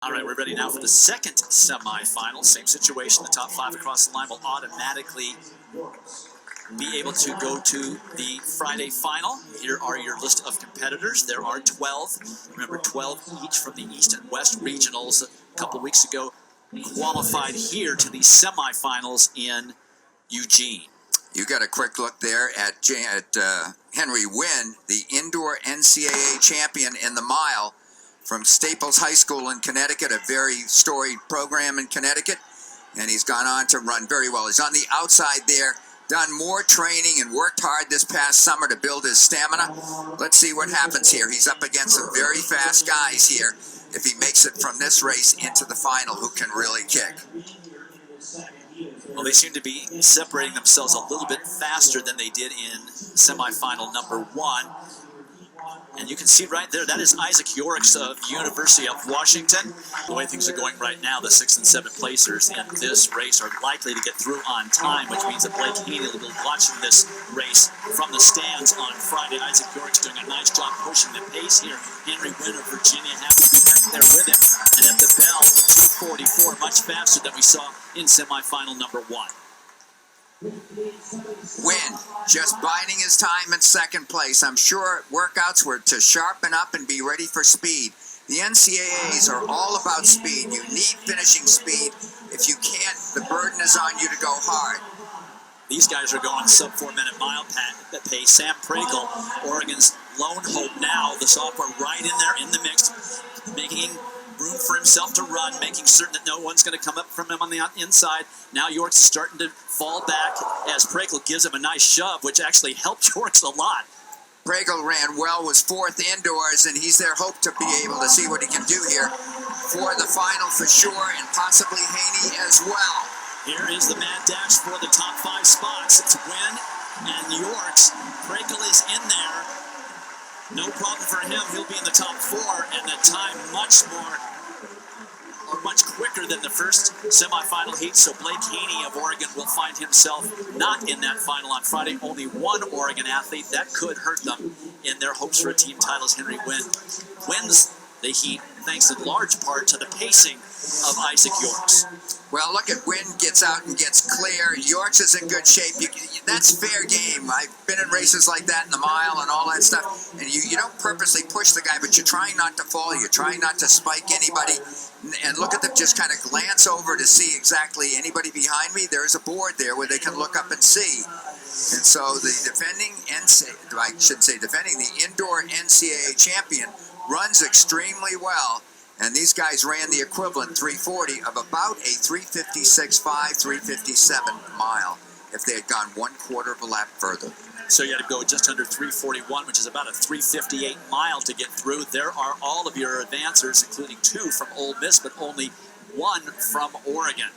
All right, we're ready now for the second semifinal. Same situation. The top 5 across the line will automatically be able to go to the Friday final. Here are your list of competitors. There are 12. Remember, 12 each from the East and West regionals a couple weeks ago qualified here to the semifinals in Eugene. You got a quick look there at Henry Wynn, the indoor NCAA champion in the mile from Staples High School in Connecticut, a very storied program in Connecticut, and he's gone on to run very well. He's on the outside there, done more training and worked hard this past summer to build his stamina. Let's see what happens here. He's up against some very fast guys here. If he makes it from this race into the final, who can really kick? Well, they seem to be separating themselves a little bit faster than they did in semifinal number 1. And you can see right there, that is Isaac Yorks of University of Washington. The way things are going right now, the 6th and 7th placers in this race are likely to get through on time, which means that Blake Haney will be watching this race from the stands on Friday. Isaac Yorks doing a nice job pushing the pace here. Henry Wynn of Virginia happy to be back there with him. And at the bell, 2:44, much faster than we saw in semifinal number 1. Wynn just biding his time in second place. I'm sure workouts were to sharpen up and be ready for speed. The NCAAs are all about speed. You need finishing speed. If you can't, the burden is on you to go hard. These guys are going sub 4-minute mile pace. Sam Prakel, Oregon's lone hope now, the sophomore right in there in the mix, making room for himself to run, making certain that no one's going to come up from him on the inside. Now Yorks is starting to fall back as Prakel gives him a nice shove, which actually helped Yorks a lot. Prakel ran well, was 4th indoors, and he's there hope to be able to see what he can do here for the final for sure, and possibly Haney as well. Here is the mad dash for the top 5 spots. It's Wynn and Yorks. Prakel is in there. No problem for him. He'll be in the top 4, and the time much quicker than the first semifinal heat. So Blake Haney of Oregon will find himself not in that final on Friday. Only one Oregon athlete. That could hurt them in their hopes for a team title as Henry Wynn wins the heat, thanks in large part to the pacing of Isaac Yorks. Well, look at Wynn gets out and gets clear. Yorks is in good shape. That's fair game. I've been in races like that in the mile and all that stuff. And you don't purposely push the guy, but you're trying not to fall. You're trying not to spike anybody. And look at them just kind of glance over to see exactly anybody behind me. There's a board there where they can look up and see. And so the defending the indoor NCAA champion runs extremely well. And these guys ran the equivalent 340 of about a 356.5, 357 mile if they had gone 1/4 of a lap further. So you had to go just under 341, which is about a 358 mile to get through. There are all of your advancers, including 2 from Ole Miss, but only 1 from Oregon.